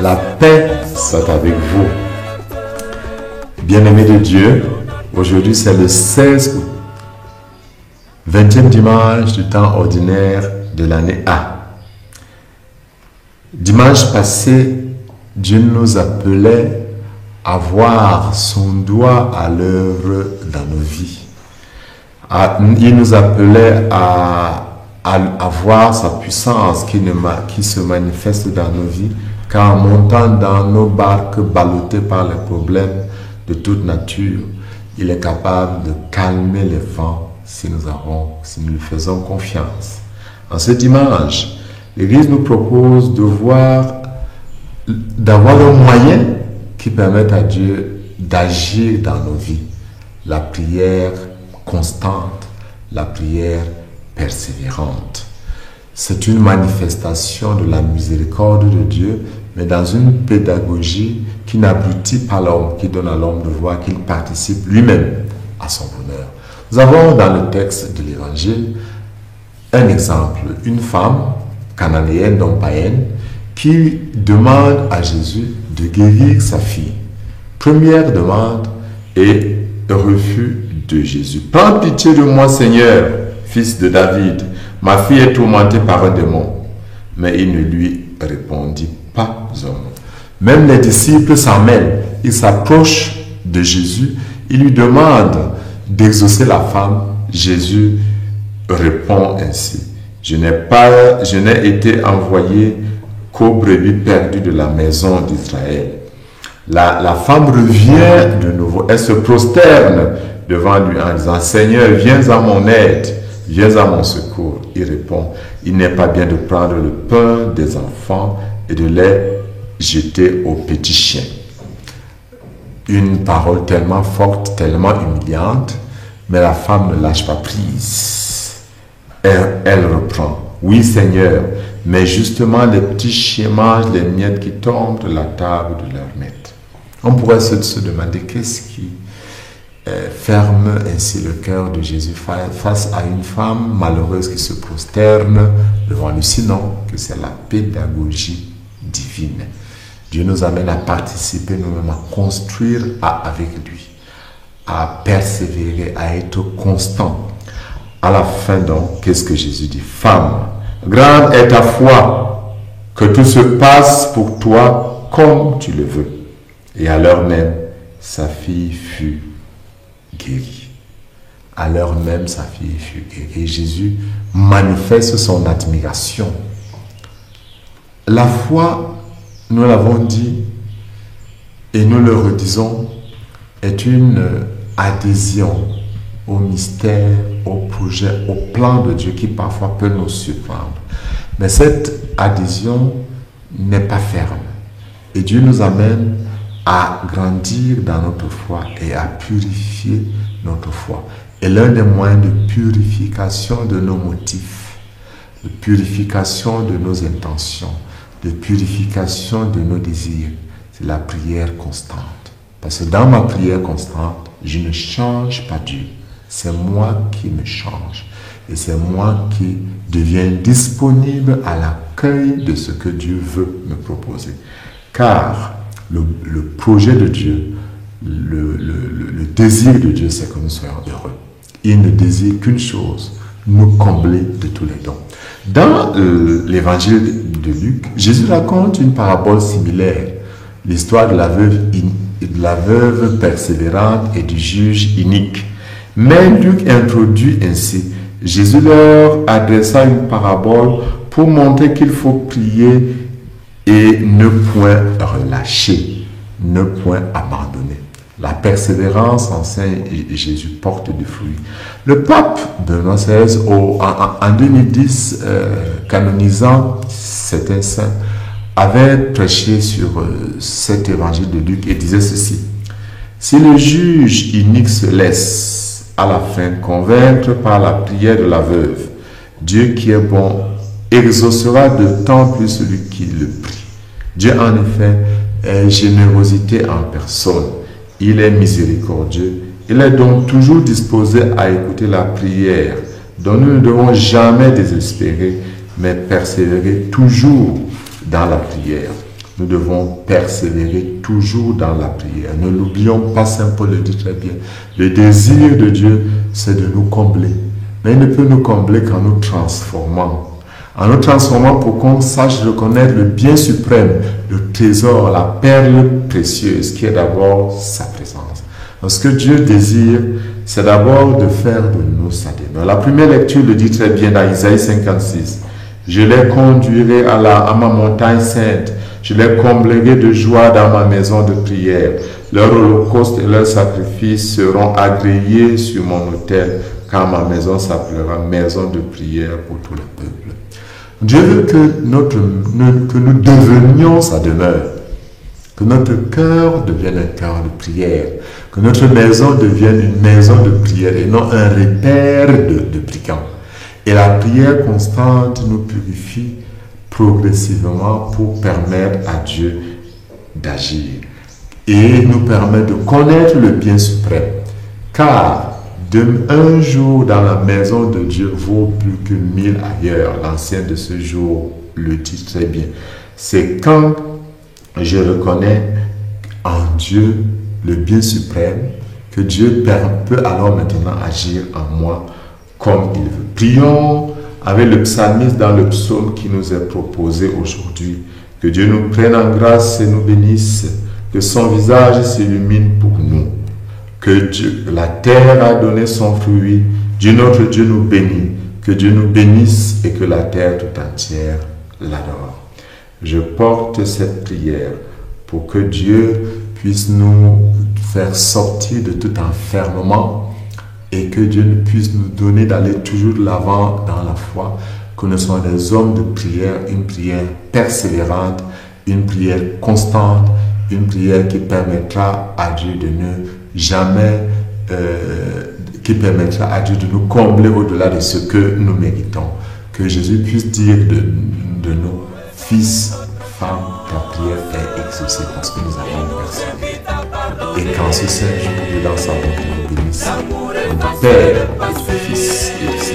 La paix soit avec vous. Bien-aimés de Dieu, aujourd'hui c'est le 16 août, 20e dimanche du temps ordinaire de l'année A. Dimanche passé, Dieu nous appelait à voir son doigt à l'œuvre dans nos vies. Il nous appelait à voir sa puissance qui se manifeste dans nos vies, car en montant dans nos barques ballottées par les problèmes de toute nature, il est capable de calmer les vents si nous lui faisons confiance. En ce dimanche, l'Église nous propose d'avoir un moyen qui permette à Dieu d'agir dans nos vies. La prière constante, la prière persévérante. C'est une manifestation de la miséricorde de Dieu, mais dans une pédagogie qui n'abrutit pas l'homme, qui donne à l'homme de voir qu'il participe lui-même à son bonheur. Nous avons dans le texte de l'Évangile un exemple, une femme cananéenne, donc païenne, qui demande à Jésus de guérir sa fille. Première demande et refus de Jésus. « Prends pitié de moi, Seigneur, fils de David. Ma fille est tourmentée par un démon. » Mais il ne lui répondit pas un mot. Même les disciples s'en mêlent. Ils s'approchent de Jésus. Ils lui demandent d'exaucer la femme. Jésus répond ainsi. Je n'ai été envoyé qu'aux brebis perdues de la maison d'Israël. La femme revient de nouveau. Elle se prosterne devant lui en disant, Seigneur, viens à mon aide, viens à mon secours. Il répond, il n'est pas bien de prendre le pain des enfants et de les jeter aux petits chiens. Une parole tellement forte, tellement humiliante, mais la femme ne lâche pas prise. Elle reprend, oui Seigneur, mais justement les petits chiens mangent les miettes qui tombent de la table de leur maître. On pourrait se demander qu'est-ce qui ferme ainsi le cœur de Jésus face à une femme malheureuse qui se prosterne devant lui. Sinon, que c'est la pédagogie divine. Dieu nous amène à participer nous-mêmes, à construire avec lui, à persévérer, à être constant. À la fin donc, qu'est-ce que Jésus dit? Femme, grande est ta foi, que tout se passe pour toi comme tu le veux. Et à l'heure même, sa fille fut guérie. À l'heure même, sa fille fut guérie. Et Jésus manifeste son admiration. La foi, nous l'avons dit et nous le redisons, est une adhésion au mystère, au projet, au plan de Dieu qui parfois peut nous surprendre. Mais cette adhésion n'est pas ferme. Et Dieu nous amène à grandir dans notre foi et à purifier notre foi. Et l'un des moyens de purification de nos motifs, de purification de nos intentions, de purification de nos désirs, c'est la prière constante. Parce que dans ma prière constante, je ne change pas Dieu. C'est moi qui me change. Et c'est moi qui deviens disponible à l'accueil de ce que Dieu veut me proposer. Car le projet de Dieu, le désir de Dieu, c'est que nous soyons heureux. Il ne désire qu'une chose, nous combler de tous les dons. Dans l'évangile de Luc, Jésus raconte une parabole similaire, l'histoire de la veuve persévérante et du juge inique. Mais Luc introduit ainsi, Jésus leur adressa une parabole pour montrer qu'il faut prier et ne point relâcher, ne point abandonner. La persévérance, enseigne Jésus, porte du fruit. Le pape Benoît XVI, en 2010, canonisant certains saints, avait prêché sur cet évangile de Luc et disait ceci. Si le juge inique se laisse à la fin convaincre par la prière de la veuve, Dieu qui est bon exaucera d'autant plus celui qui le prie. Dieu en effet est générosité en personne. Il est miséricordieux. Il est donc toujours disposé à écouter la prière, dont nous ne devons jamais désespérer, mais persévérer toujours dans la prière. nous devons persévérer toujours dans la prière. Ne l'oublions pas, Saint Paul le dit très bien. Le désir de Dieu, c'est de nous combler. Mais il ne peut nous combler qu'en nous transformant. En nous transformant pour qu'on sache reconnaître le bien suprême, le trésor, la perle précieuse, qui est d'abord sa présence. Donc, ce que Dieu désire, c'est d'abord de faire de nous sa demeure. La première lecture le dit très bien dans Isaïe 56. Je les conduirai à ma montagne sainte. Je les comblerai de joie dans ma maison de prière. Leurs holocaustes et leurs sacrifices seront agréés sur mon autel, car ma maison s'appellera maison de prière pour tout le peuple. Dieu veut que nous devenions sa demeure, que notre cœur devienne un cœur de prière, que notre maison devienne une maison de prière et non un repère de brigands. Et la prière constante nous purifie progressivement pour permettre à Dieu d'agir et nous permet de connaître le bien suprême. Car un jour dans la maison de Dieu vaut plus que 1000 ailleurs. L'ancien de ce jour le dit très bien. C'est quand je reconnais en Dieu le bien suprême que Dieu peut alors maintenant agir en moi comme il veut. Prions avec le psalmiste dans le psaume qui nous est proposé aujourd'hui. Que Dieu nous prenne en grâce et nous bénisse, que son visage s'illumine pour nous, que la terre a donné son fruit. Dieu notre Dieu nous bénit, que Dieu nous bénisse et que la terre tout entière l'adore. Je porte cette prière pour que Dieu puisse nous faire sortir de tout enfermement et que Dieu puisse nous donner d'aller toujours de l'avant dans la foi, que nous soyons des hommes de prière, une prière persévérante, une prière constante, une prière qui permettra à Dieu de ne jamais, qui permettra à Dieu de nous combler au-delà de ce que nous méritons. Que Jésus puisse dire de nos fils, femmes, ta prière est exaucée parce que nous avons persévéré. Et qu'en ce Saint jour, dans sa bonté, nous bénisse, notre Père, notre Fils et